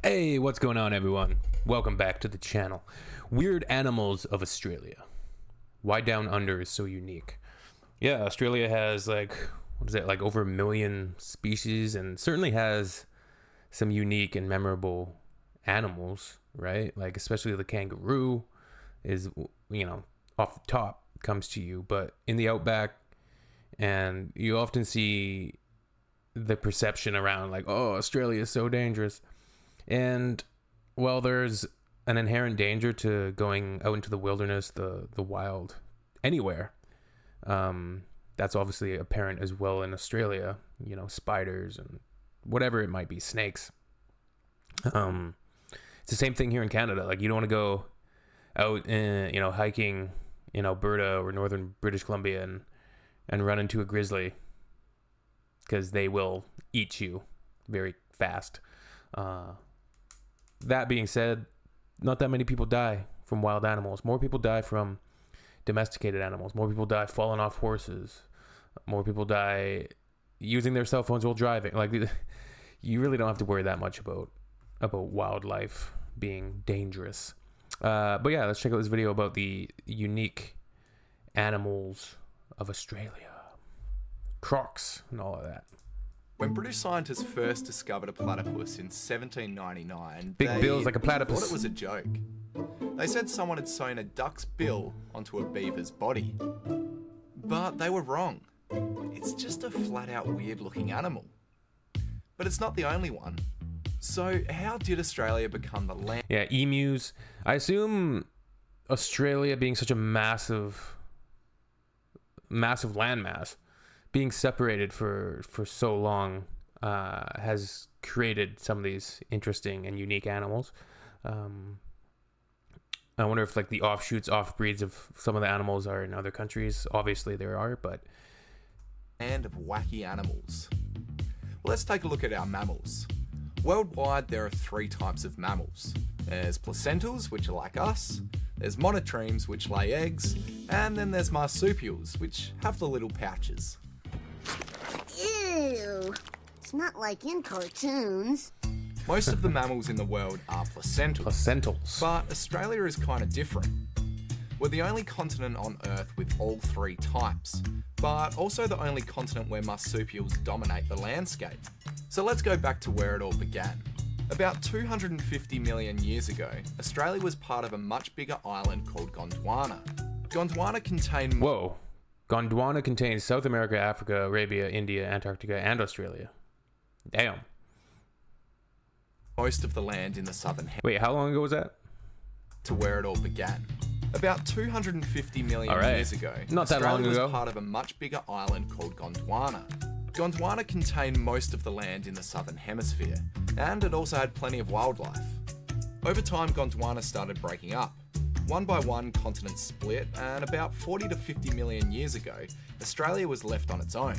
Hey, what's going on, everyone? Welcome back to the channel. Weird animals of Australia. Why Down Under is so unique. Yeah, Australia has like over 1 million species, and certainly has some unique and memorable animals, right? Like especially the kangaroo is, off the top comes to you, but in the outback, and you often see the perception around like, oh, Australia is so dangerous. And while there's an inherent danger to going out into the wilderness, the wild, anywhere, that's obviously apparent as well in Australia. You know, spiders and whatever it might be, snakes. It's the same thing here in Canada. Like, you don't want to go out, hiking in Alberta or northern British Columbia and run into a grizzly, because they will eat you very fast. That being said, not that many people die from wild animals. More people die from domesticated animals. More people die falling off horses. More people die using their cell phones while driving. Like, you really don't have to worry that much about wildlife being dangerous. But yeah, let's check out this video about the unique animals of Australia. Crocs and all of that. When British scientists first discovered a platypus in 1799, Big bills like a platypus. thought it was a joke. They said someone had sewn a duck's bill onto a beaver's body. But they were wrong. It's just a flat-out weird-looking animal. But it's not the only one. So how did Australia become the land? Yeah, emus. I assume Australia, being such a massive landmass, being separated for so long, has created some of these interesting and unique animals. I wonder if like the offshoots, off-breeds of some of the animals are in other countries. Obviously there are, but... Land of wacky animals. Well, let's take a look at our mammals. Worldwide, there are 3 types of mammals. There's placentals, which are like us. There's monotremes, which lay eggs. And then there's marsupials, which have the little pouches. Ew, it's not like in cartoons. Most of the mammals in the world are Placentals. But Australia is kind of different. We're the only continent on Earth with all 3 types, but also the only continent where marsupials dominate the landscape. So let's go back to where it all began. About 250 million years ago, Australia was part of a much bigger island called Gondwana. Gondwana contained... Whoa. Gondwana contains South America, Africa, Arabia, India, Antarctica, and Australia. Damn. most of the land in the southern hemisphere. Wait, how long ago was that? To where it all began. About 250 million years ago, Not that Australia long ago. was part of a much bigger island called Gondwana. Gondwana contained most of the land in the southern hemisphere, and it also had plenty of wildlife. Over time, Gondwana started breaking up. One by one, continents split, and about 40 to 50 million years ago, Australia was left on its own.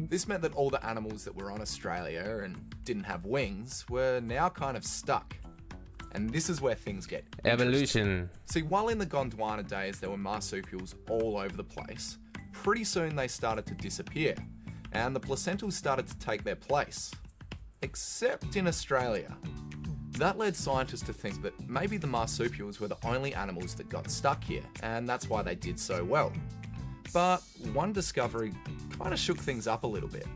This meant that all the animals that were on Australia and didn't have wings were now kind of stuck. And this is where things get Evolution. See, while in the Gondwana days there were marsupials all over the place, pretty soon they started to disappear, and the placentals started to take their place. Except in Australia. That led scientists to think that maybe the marsupials were the only animals that got stuck here, and that's why they did so well. But one discovery kind of shook things up a little bit.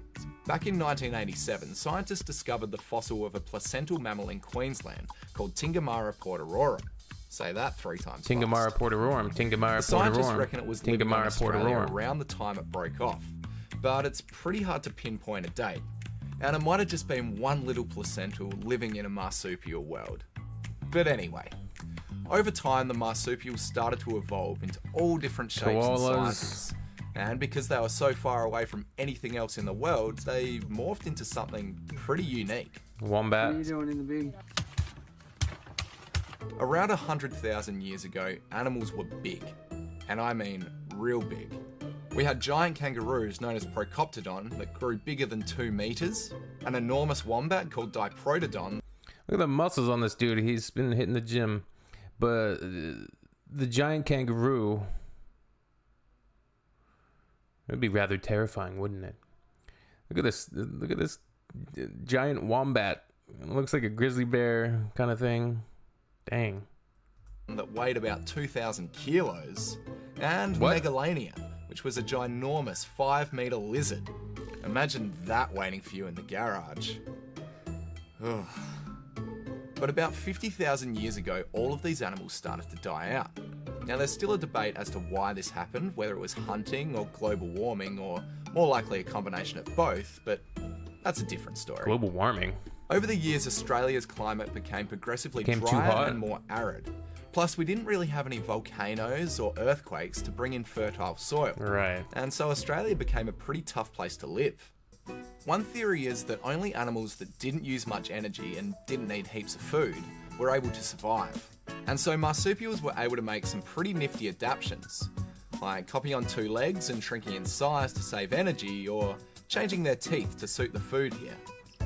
Back in 1987, scientists discovered the fossil of a placental mammal in Queensland called Tingamara portororum. Say that 3 times Tingamara fast. portororum. Tingamara The scientists portororum. reckon it was living in Tingamara Australia portororum. around the time it broke off, but it's pretty hard to pinpoint a date. And it might have just been one little placental living in a marsupial world. But anyway, over time the marsupials started to evolve into all different shapes and Koalas. sizes. And because they were so far away from anything else in the world, they morphed into something pretty unique. Wombat. What are you doing in the big? Around 100,000 years ago, animals were big. And I mean real big. We had giant kangaroos known as Procoptodon that grew bigger than 2 meters, an enormous wombat called Diprotodon. Look at the muscles on this dude. He's been hitting the gym. But the giant kangaroo... It would be rather terrifying, wouldn't it? Look at this. Look at this giant wombat. It looks like a grizzly bear kind of thing. Dang. That weighed about 2,000 kilos, and What? Megalania, which was a ginormous 5-meter lizard. Imagine that waiting for you in the garage. Ugh. But about 50,000 years ago, all of these animals started to die out. Now, there's still a debate as to why this happened, whether it was hunting or global warming, or more likely a combination of both, but that's a different story. Global warming. Over the years, Australia's climate became progressively Became too drier hot. and more arid. Plus, we didn't really have any volcanoes or earthquakes to bring in fertile soil. Right. And so Australia became a pretty tough place to live. One theory is that only animals that didn't use much energy and didn't need heaps of food were able to survive. And so marsupials were able to make some pretty nifty adaptations, like hopping on 2 legs and shrinking in size to save energy, or changing their teeth to suit the food here.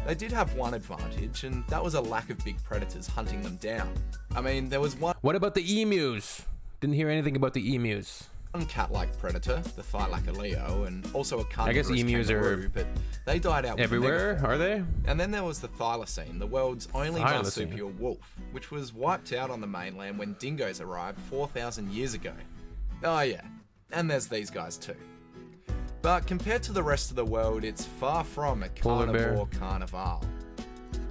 They did have one advantage, and that was a lack of big predators hunting them down. I mean, there was one What about the emus? Didn't hear anything about the emus. cat-like predator, the Thylacoleo, and also a carnivorous emus are kangaroo, but they died out with Everywhere, megafauna. are they? And then there was the thylacine, the world's only Thylacine. marsupial wolf, which was wiped out on the mainland when dingoes arrived 4,000 years ago. Oh yeah, and there's these guys too. But compared to the rest of the world, it's far from a Polar bear. carnivore carnival.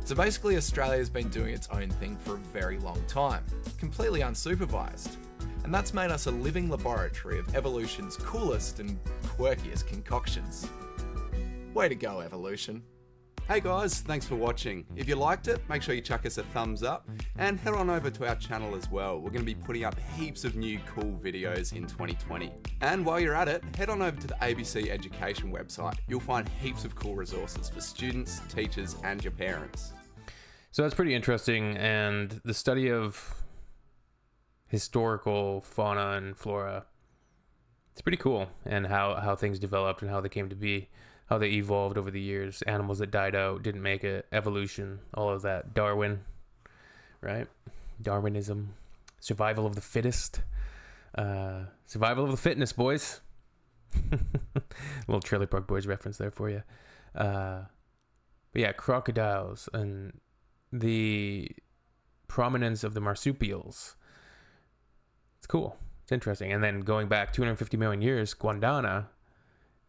So basically, Australia's been doing its own thing for a very long time, completely unsupervised. And that's made us a living laboratory of evolution's coolest and quirkiest concoctions. Way to go, evolution. Hey guys, thanks for watching. If you liked it, make sure you chuck us a thumbs up and head on over to our channel as well. We're going to be putting up heaps of new cool videos in 2020. And while you're at it, head on over to the ABC Education website. You'll find heaps of cool resources for students, teachers, and your parents. So that's pretty interesting, and the study of historical fauna and flora, it's pretty cool, and how things developed and how they came to be, how they evolved over the years, animals that died out, didn't make it, evolution, all of that, Darwin, right? Darwinism, survival of the fittest, survival of the fitness, boys. Little Trailer Park Boys reference there for you. But yeah, crocodiles and the prominence of the marsupials. It's cool. It's interesting. And then going back 250 million years, Gondwana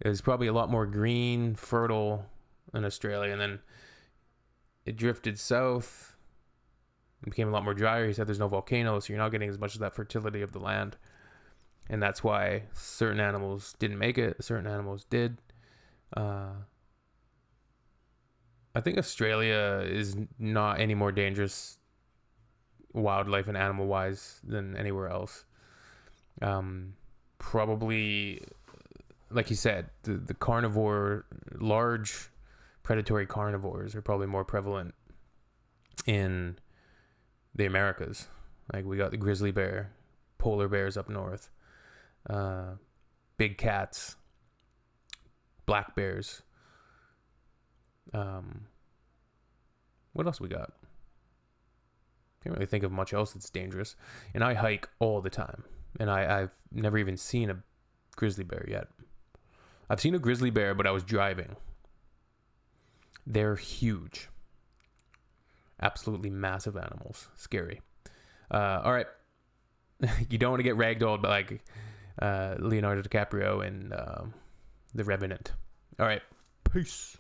is probably a lot more green, fertile in Australia. And then it drifted south. It became a lot more drier. He said there's no volcanoes, so you're not getting as much of that fertility of the land. And that's why certain animals didn't make it, certain animals did. I think Australia is not any more dangerous wildlife and animal wise than anywhere else. Probably, like you said, the carnivore, large predatory carnivores are probably more prevalent in the Americas. Like we got the grizzly bear, polar bears up north, big cats, black bears. What else we got? Can't really think of much else that's dangerous. And I hike all the time, and I've never even seen a grizzly bear yet. I've seen a grizzly bear, but I was driving. They're huge, absolutely massive animals. Scary. All right, you don't want to get ragdolled by like Leonardo DiCaprio in The Revenant. All right, peace.